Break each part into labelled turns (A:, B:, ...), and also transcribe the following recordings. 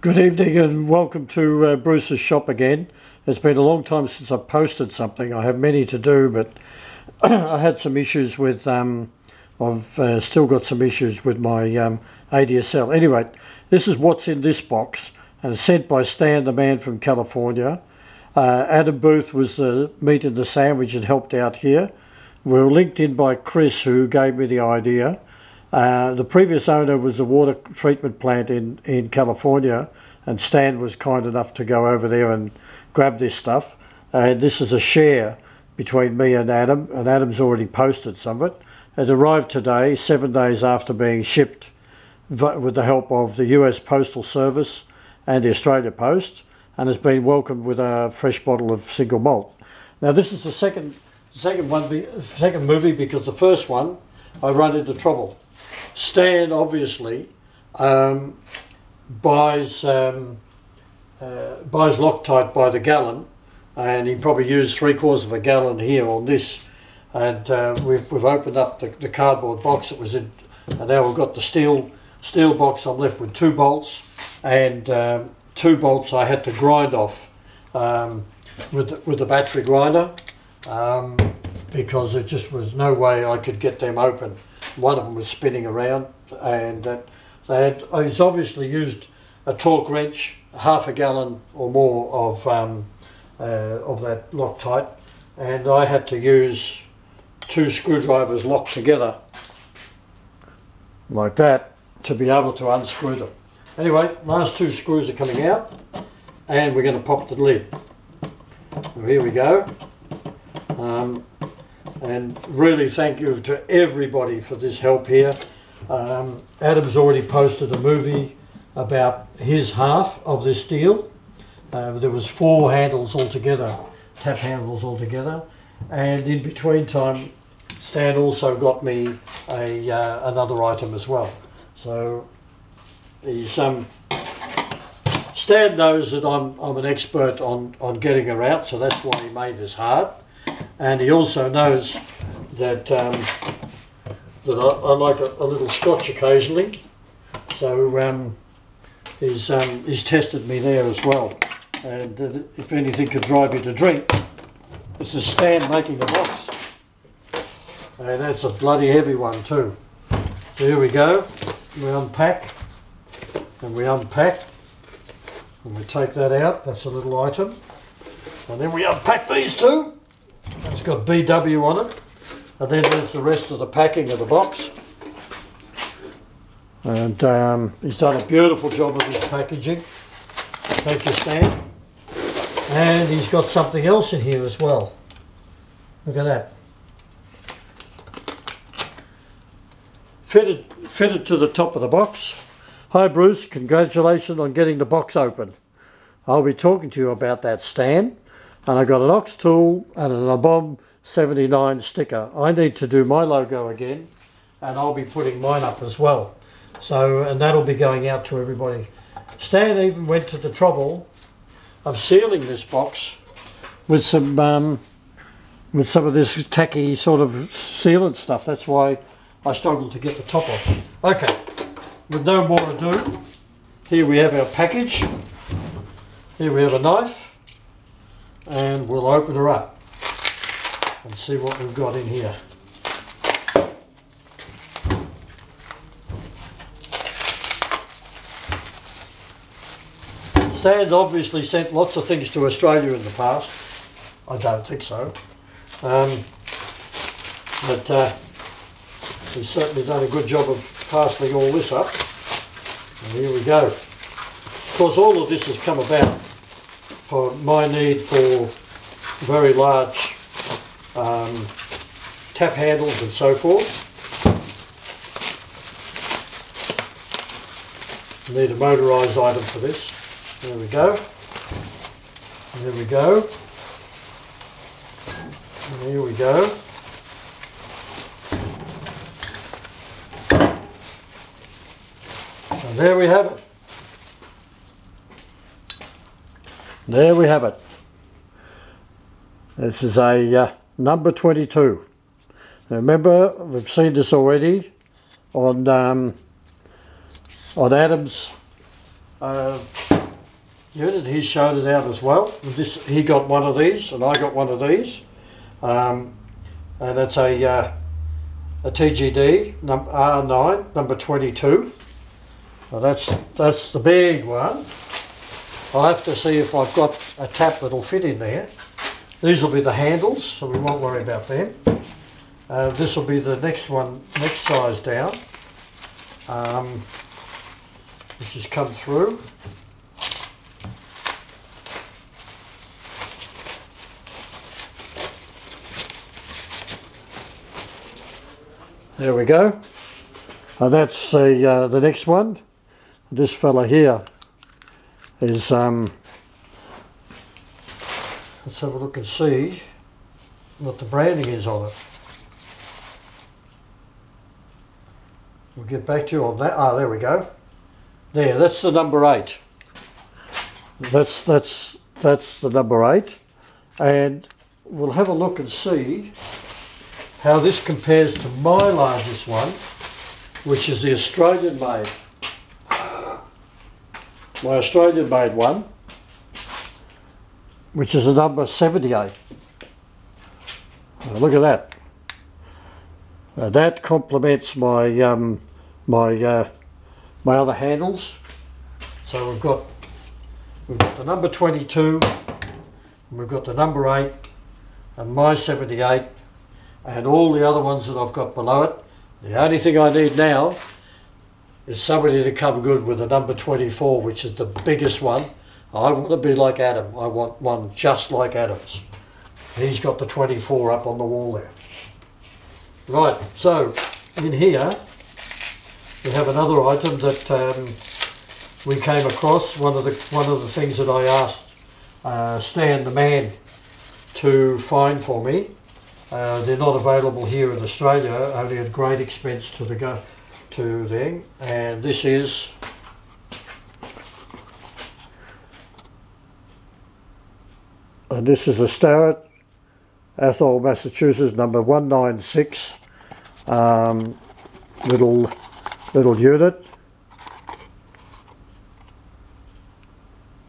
A: Good evening and welcome to Bruce's shop again. It's been a long time since I posted something. I have many to do, but I had some issues with, I've still got some issues with my ADSL. Anyway, this is what's in this box, and it's sent by Stan the man from California. Adam Booth was the meat and the sandwich and helped out here. We were linked in by Chris, who gave me the idea. The previous owner was a water treatment plant in California, and Stan was kind enough to go over there and grab this stuff. And this is a share between me and Adam's already posted some of it. It arrived today, 7 days after being shipped with the help of the US Postal Service and the Australia Post, and has been welcomed with a fresh bottle of single malt. Now this is the second movie, because the first one I run into trouble. Stan obviously buys Loctite by the gallon, and he probably used 3/4 of a gallon here on this. And we've opened up the cardboard box it was in, and now we've got the steel box. I'm left with 2 bolts, and 2 bolts I had to grind off with the battery grinder, because there just was no way I could get them open. One of them was spinning around, and he's obviously used a torque wrench, half a gallon or more of that Loctite, and I had to use 2 screwdrivers locked together like that to be able to unscrew them. Anyway, last 2 screws are coming out, and we're going to pop the lid. So here we go. And really thank you to everybody for this help here. Adam's already posted a movie about his half of this deal. There was 4 handles altogether, tap handles altogether, and in between time Stan also got me another item as well. So he's Stan knows that I'm an expert on getting her out, so that's why he made this hard. And he also knows that I like a little scotch occasionally, so he's tested me there as well. And if anything could drive you to drink, this is Stan making the box, and that's a bloody heavy one too. So here we go. We unpack and we unpack, and we take that out. That's a little item, and then we unpack these 2. It's got BW on it, and then there's the rest of the packing of the box. And he's done a beautiful job of his packaging. Thank you, Stan. And he's got something else in here as well. Look at that. Fitted to the top of the box. Hi Bruce, congratulations on getting the box open. I'll be talking to you about that, Stan. And I got an ox tool and an Abom 79 sticker. I need to do my logo again, and I'll be putting mine up as well. So, and that'll be going out to everybody. Stan even went to the trouble of sealing this box with some of this tacky sort of sealant stuff. That's why I struggled to get the top off. Okay, with no more ado, here we have our package. Here we have a knife. And we'll open her up and see what we've got in here. Stan's obviously sent lots of things to Australia in the past. I don't think so. But he's certainly done a good job of parceling all this up. And here we go. Of course, all of this has come about for my need for very large tap handles and so forth. I need a motorised item for this. There we go. There we go. And here we go. And there we have it. There we have it. This is a number 22. Now remember, we've seen this already on Adam's unit. He showed it out as well. He got one of these, and I got one of these, and it's a TGD R9 number 22. So that's the big one. I'll have to see if I've got a tap that'll fit in there. These will be the handles, so we won't worry about them. This will be the next one, next size down, which has come through. There we go. And that's the next one. This fella here is, let's have a look and see what the branding is on it. We'll get back to you on that. Ah, there we go. There, that's the number 8. That's the number 8. And we'll have a look and see how this compares to my largest one, which is the Australian made. My Australian made one, which is a number 78. Now look at that. That complements my my other handles. So we've got the number 22, and we've got the number 8, and my 78, and all the other ones that I've got below it. The only thing I need now is somebody to come good with the number 24, which is the biggest one. I want to be like Adam. I want one just like Adam's. He's got the 24 up on the wall there. Right, so in here we have another item that we came across. One of the things that I asked Stan the man to find for me. They're not available here in Australia, only at great expense to them. And this is a Starrett, Athol, Massachusetts, number 196, little unit.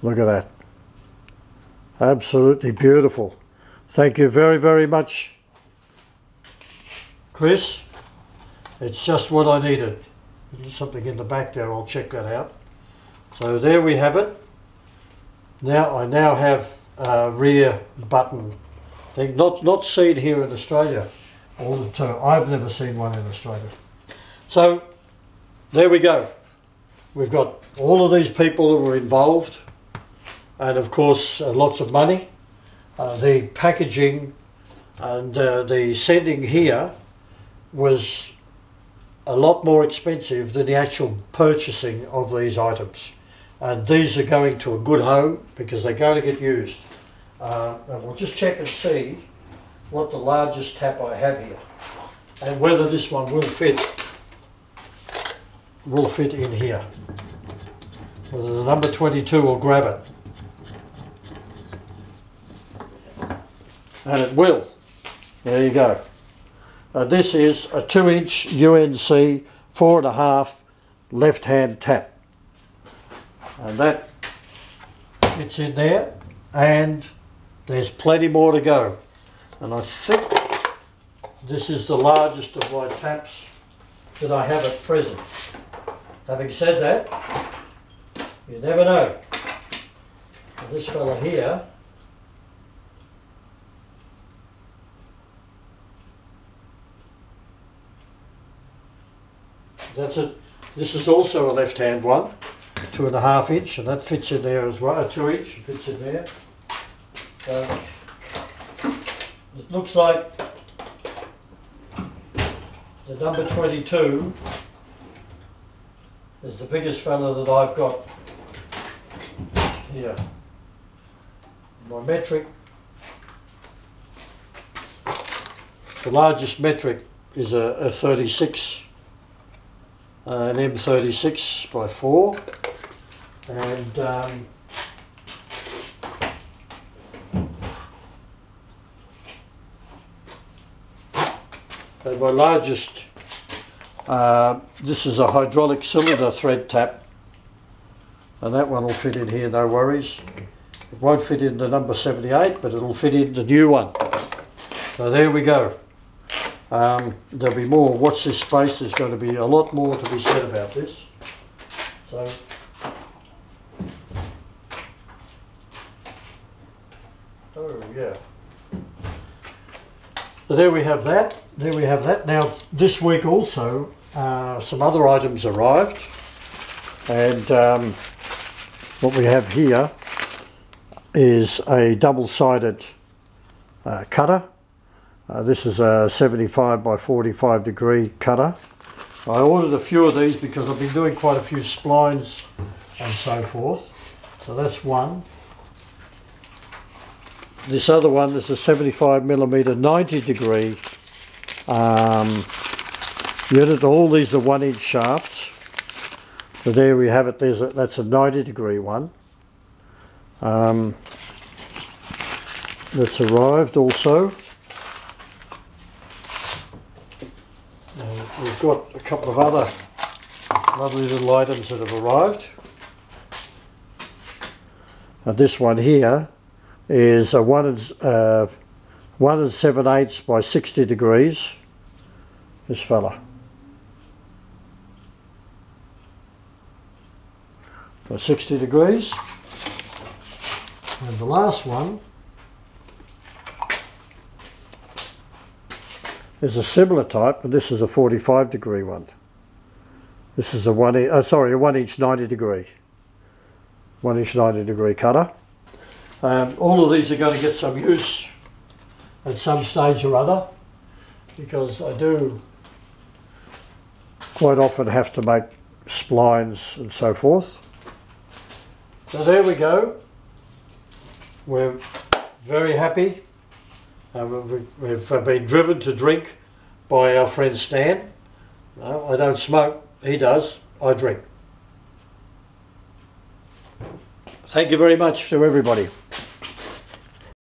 A: Look at that. Absolutely beautiful. Thank you very, very much, Chris. It's just what I needed. There's something in the back there, I'll check that out. So there we have it. I now have a rear button thing, not seen here in Australia. I've never seen one in Australia. So there we go. We've got all of these people who were involved, and of course lots of money. The packaging and the sending here was a lot more expensive than the actual purchasing of these items. And these are going to a good home because they're going to get used. And we'll just check and see what the largest tap I have here and whether this one will fit in here. Whether the number 22 will grab it. And it will. There you go. This is a 2-inch UNC 4.5 left-hand tap. And that fits in there, and there's plenty more to go. And I think this is the largest of my taps that I have at present. Having said that, you never know. And this fella here, that's it. This is also a left-hand one, 2.5 inch, and that fits in there as well. A 2 inch fits in there. It looks like the number 22 is the biggest fella that I've got here. My metric, the largest metric is a 36. An M36 by 4, and my largest, this is a hydraulic cylinder thread tap, and that one will fit in here, no worries. It won't fit in the number 78, but it'll fit in the new one. So there we go. There'll be more. Watch this space. There's going to be a lot more to be said about this. So oh yeah. So there we have that. There we have that. Now this week also some other items arrived, and what we have here is a double-sided cutter. This is a 75 by 45 degree cutter. I ordered a few of these because I've been doing quite a few splines and so forth. So that's one. This other one is a 75mm 90 degree unit. All these are 1-inch shafts. So there we have it. That's a 90 degree one. That's arrived also. We've got a couple of other lovely little items that have arrived. This one here is a 1 7/8 by 60 degrees. This fella. By 60 degrees. And the last one is a similar type, but this is a 45 degree one. This is a 1-inch 90 degree. 1-inch 90 degree cutter. All of these are going to get some use at some stage or other, because I do quite often have to make splines and so forth. So there we go. We're very happy. We've been driven to drink by our friend Stan. No, I don't smoke, he does, I drink. Thank you very much to everybody.